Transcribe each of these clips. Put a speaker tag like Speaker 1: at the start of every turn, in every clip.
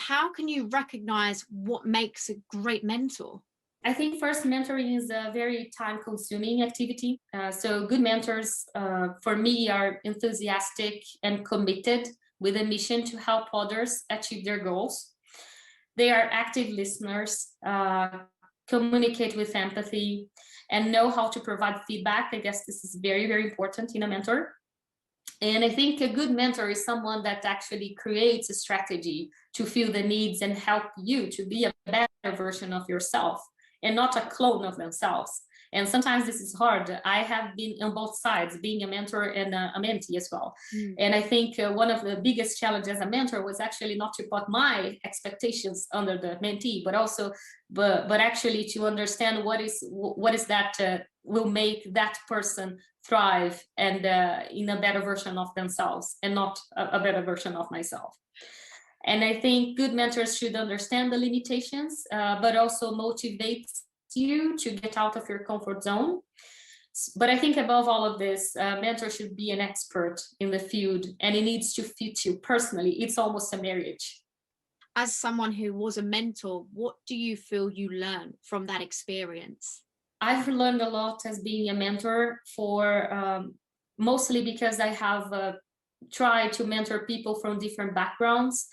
Speaker 1: how can you recognize what makes a great mentor?
Speaker 2: I think first, mentoring is a very time-consuming activity. So good mentors, for me, are enthusiastic and committed with a mission to help others achieve their goals. They are active listeners, communicate with empathy, and know how to provide feedback. I guess this is very, very important in a mentor. And I think a good mentor is someone that actually creates a strategy to fill the needs and help you to be a better version of yourself and not a clone of themselves. And sometimes this is hard. I have been on both sides, being a mentor and a mentee as well. And I think one of the biggest challenges as a mentor was actually not to put my expectations under the mentee, but actually to understand what is that will make that person thrive and in a better version of themselves and not a better version of myself. And I think good mentors should understand the limitations, but also motivate you to get out of your comfort zone. But I think above all of this, a mentor should be an expert in the field, and it needs to fit you personally. It's almost a marriage.
Speaker 1: As someone who was a mentor, what do you feel you learned from that experience?
Speaker 2: I've learned a lot as being a mentor, for mostly because I have tried to mentor people from different backgrounds.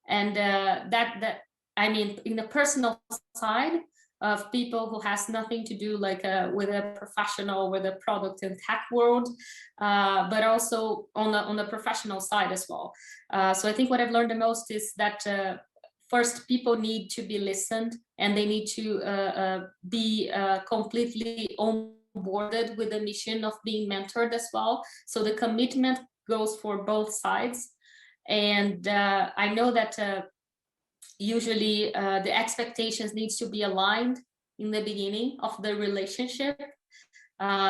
Speaker 2: And that I mean, in the personal side of people who has nothing to do like with a professional, with a product and tech world, but also on the professional side as well. So I think what I've learned the most is that first, people need to be listened, and they need to be completely onboarded with the mission of being mentored as well. So the commitment goes for both sides. And I know that usually the expectations needs to be aligned in the beginning of the relationship.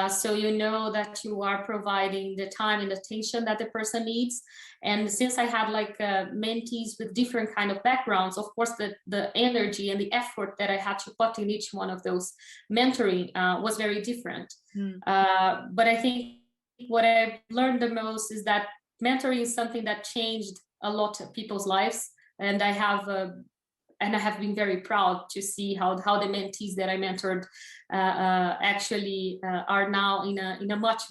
Speaker 2: So you know that you are providing the time and attention that the person needs. And since I had like mentees with different kind of backgrounds, of course, the energy and the effort that I had to put in each one of those mentoring was very different. But I think what I've learned the most is that mentoring is something that changed a lot of people's lives, and I have been very proud to see how the mentees that I mentored actually are now in a much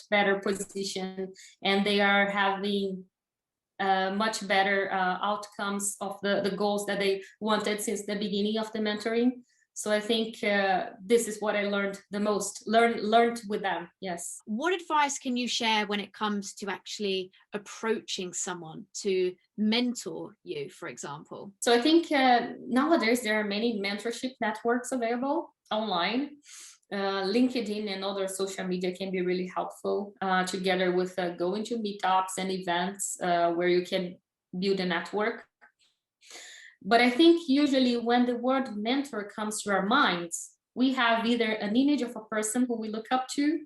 Speaker 2: better position, and they are having much better outcomes of the goals that they wanted since the beginning of the mentoring. So I think this is what I learned the most, learned with them. Yes.
Speaker 1: What advice can you share when it comes to actually approaching someone to mentor you, for example?
Speaker 2: So I think nowadays there are many mentorship networks available online. LinkedIn and other social media can be really helpful, together with going to meetups and events where you can build a network. But I think usually when the word mentor comes to our minds, we have either an image of a person who we look up to,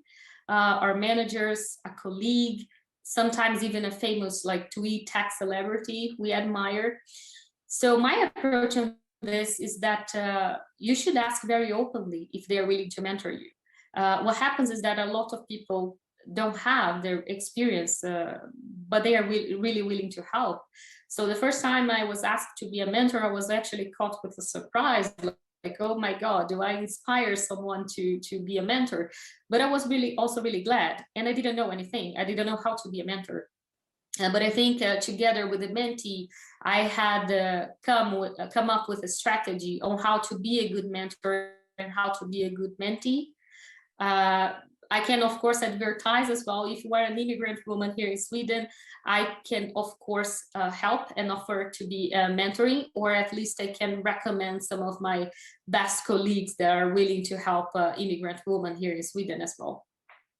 Speaker 2: our managers, a colleague, sometimes even a famous like tweet tech celebrity we admire. So my approach on this is that you should ask very openly if they're willing to mentor you. What happens is that a lot of people don't have their experience, but they are really willing to help. So the first time I was asked to be a mentor, I was actually caught with a surprise, like, oh my God, do I inspire someone to be a mentor? But I was also really glad, and I didn't know anything. I didn't know how to be a mentor. But I think together with the mentee, I had come up with a strategy on how to be a good mentor and how to be a good mentee. I can, of course, advertise as well. If you are an immigrant woman here in Sweden, I can, of course, help and offer to be mentoring, or at least I can recommend some of my best colleagues that are willing to help immigrant women here in Sweden as well.